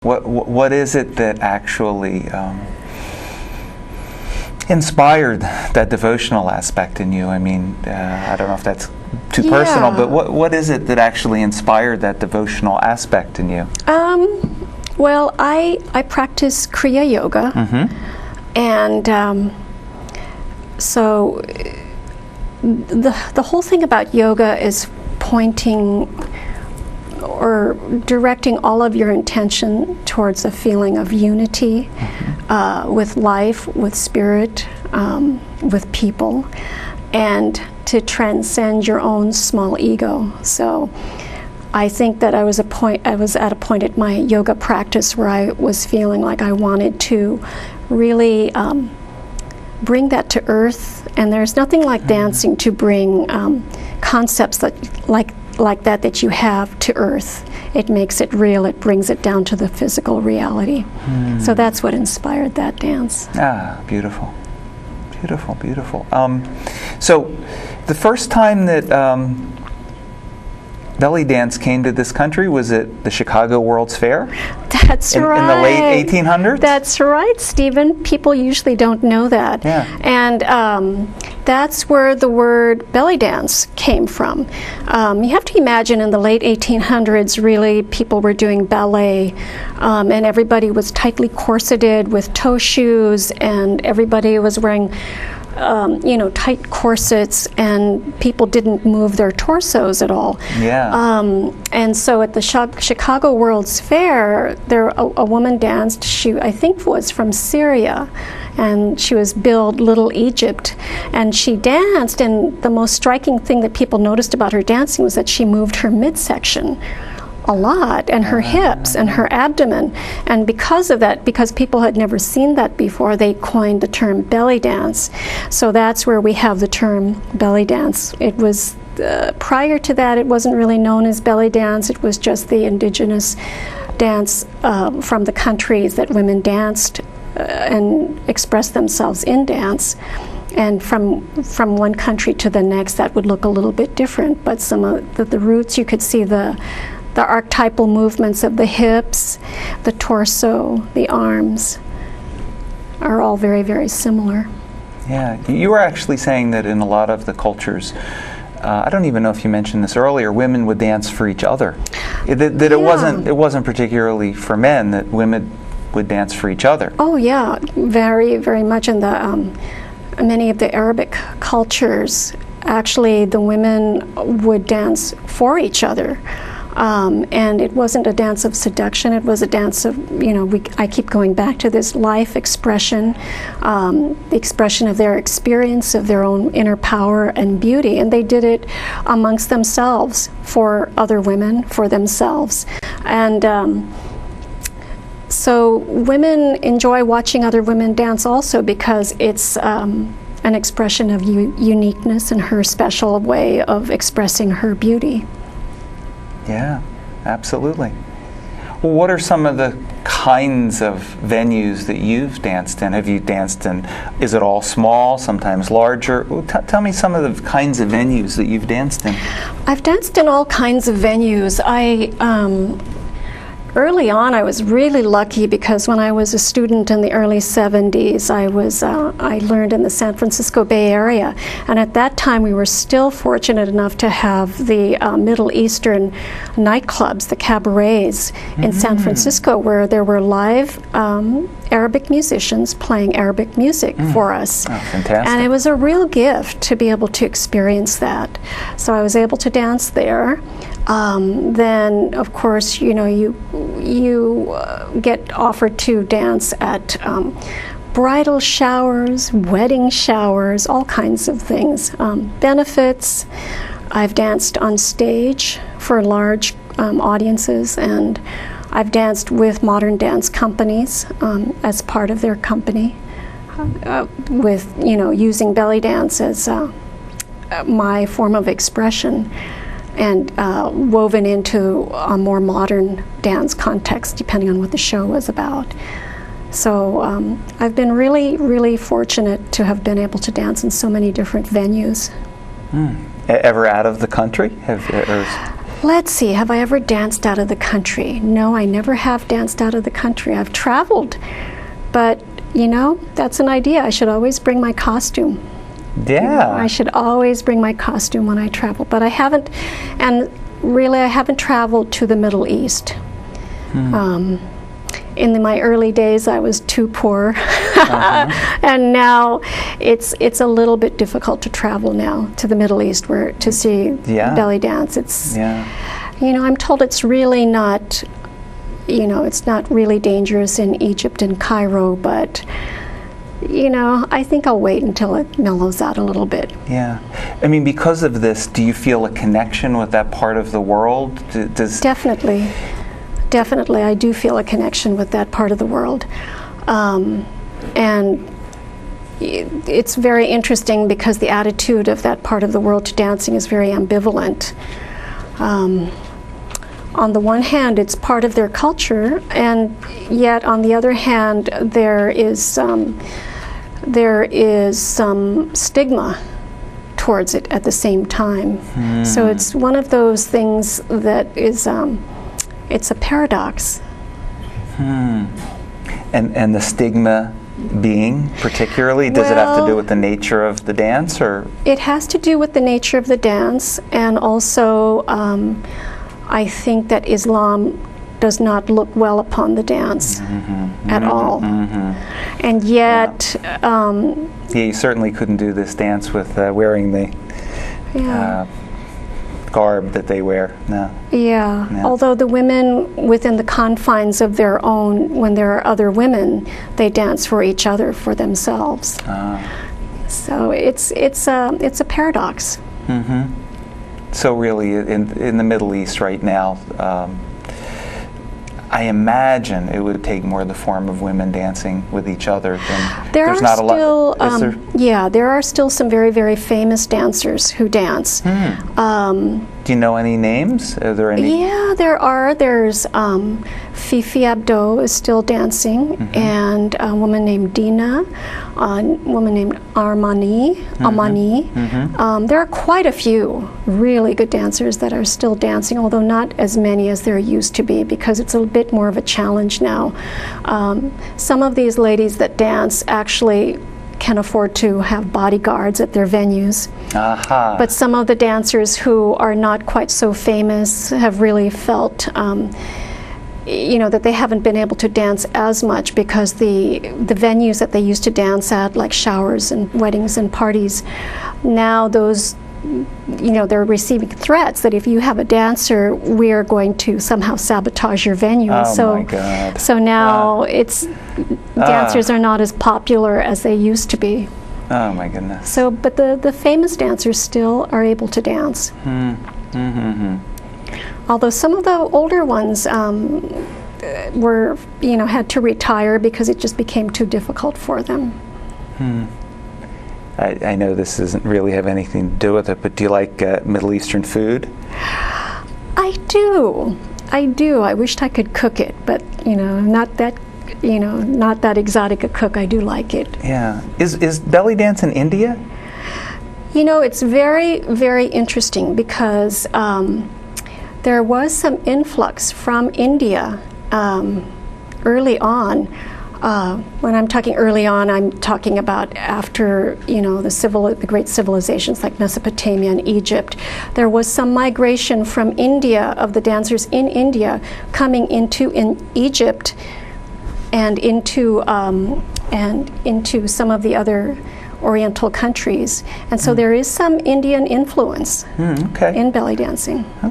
What is it that actually inspired that devotional aspect in you? I mean, I don't know if that's too personal, but what is it that actually inspired that devotional aspect in you? Well, I practice Kriya Yoga, and so the whole thing about yoga is pointing or directing all of your intention towards a feeling of unity with life, with spirit, with people, and to transcend your own small ego. So I think that I was at a point at my yoga practice where I was feeling like I wanted to really bring that to earth, and there's nothing like dancing to bring concepts like that you have to earth. It makes it real, it brings it down to the physical reality. So that's what inspired that dance. Ah, beautiful. Beautiful, beautiful. So the first time that belly dance came to this country, was it the Chicago World's Fair? That's right. In the late 1800s? That's right, Stephen. People usually don't know that. Yeah. And that's where the word belly dance came from. You have to imagine in the late 1800s, really, people were doing ballet, and everybody was tightly corseted with toe shoes, and everybody was wearing tight corsets, and people didn't move their torsos at all. Yeah. And so at the Chicago World's Fair, a woman danced. She, I think, was from Syria, and she was billed Little Egypt. And she danced, and the most striking thing that people noticed about her dancing was that she moved her midsection a lot, and her hips and her abdomen. And because of that, because people had never seen that before, they coined the term belly dance. So that's where we have the term belly dance. It was prior to that, it wasn't really known as belly dance. It was just the indigenous dance from the countries that women danced and expressed themselves in dance. And from one country to the next, that would look a little bit different. But some of the roots, you could see the archetypal movements of the hips, the torso, the arms are all very, very similar. Yeah, you were actually saying that in a lot of the cultures, I don't even know if you mentioned this earlier, women would dance for each other. It wasn't particularly for men, that women would dance for each other. Oh yeah, very, very much in the many of the Arabic cultures. Actually, the women would dance for each other. And it wasn't a dance of seduction, it was a dance of, I keep going back to this life expression, the expression of their experience, of their own inner power and beauty. And they did it amongst themselves, for other women, for themselves. And so women enjoy watching other women dance also because it's an expression of uniqueness and her special way of expressing her beauty. Yeah, absolutely. Well, what are some of the kinds of venues that you've danced in? Have you danced in, is it all small, sometimes larger? Tell me some of the kinds of venues that you've danced in. I've danced in all kinds of venues. Early on, I was really lucky because when I was a student in the early 70s, I learned in the San Francisco Bay Area, and at that time we were still fortunate enough to have the Middle Eastern nightclubs, the cabarets in San Francisco, where there were live Arabic musicians playing Arabic music for us. Oh, fantastic. And it was a real gift to be able to experience that. So I was able to dance there. Then, of course, you get offered to dance at bridal showers, wedding showers, all kinds of things, benefits. I've danced on stage for large audiences, and I've danced with modern dance companies as part of their company, with using belly dance as my form of expression, and woven into a more modern dance context, depending on what the show was about. So I've been really, really fortunate to have been able to dance in so many different venues. Ever out of the country? Let's see, have I ever danced out of the country? No, I never have danced out of the country. I've traveled, but you know, that's an idea. I should always bring my costume. Yeah. You know, I should always bring my costume when I travel, but I haven't, and really I haven't traveled to the Middle East. In my early days, I was too poor, and now it's a little bit difficult to travel now to the Middle East where to see belly dance. It's you know, I'm told it's really not, you know, it's not really dangerous in Egypt and Cairo, but you know, I think I'll wait until it mellows out a little bit. Yeah. I mean, because of this, do you feel a connection with that part of the world? Definitely. Definitely, I do feel a connection with that part of the world. And it's very interesting because the attitude of that part of the world to dancing is very ambivalent. On the one hand, it's part of their culture, and yet on the other hand, there is some stigma towards it at the same time. So it's one of those things that is, it's a paradox. And the stigma being particularly, does it have to do with the nature of the dance, or? It has to do with the nature of the dance, and also I think that Islam does not look well upon the dance at all. And yet you certainly couldn't do this dance with wearing the garb that they wear. Although the women within the confines of their own, when there are other women, they dance for each other, for themselves. So it's a paradox. So really, in the Middle East right now, I imagine it would take more the form of women dancing with each other than there are still some very, very famous dancers who dance. Do you know any names? Are there any? Yeah, there are. There's Fifi Abdo is still dancing, and a woman named Dina, a woman named Amani. There are quite a few really good dancers that are still dancing, although not as many as there used to be, because it's a bit more of a challenge now. Some of these ladies that dance actually can afford to have bodyguards at their venues. But some of the dancers who are not quite so famous have really felt you know, that they haven't been able to dance as much because the venues that they used to dance at, like showers and weddings and parties, now those, you know, they're receiving threats that if you have a dancer, we are going to somehow sabotage your venue. My God. So now it's dancers are not as popular as they used to be. Oh my goodness. So, but the famous dancers still are able to dance. Although some of the older ones were, you know, had to retire because it just became too difficult for them. I know this doesn't really have anything to do with it, but do you like Middle Eastern food? I do. I wished I could cook it, but you know, not that exotic a cook. I do like it. Yeah. Is belly dance in India? You know, it's very, very interesting because there was some influx from India early on. When I'm talking early on, I'm talking about after, you know, the great civilizations like Mesopotamia and Egypt. There was some migration from India of the dancers in India coming into Egypt and into some of the other Oriental countries, and so there is some Indian influence in belly dancing.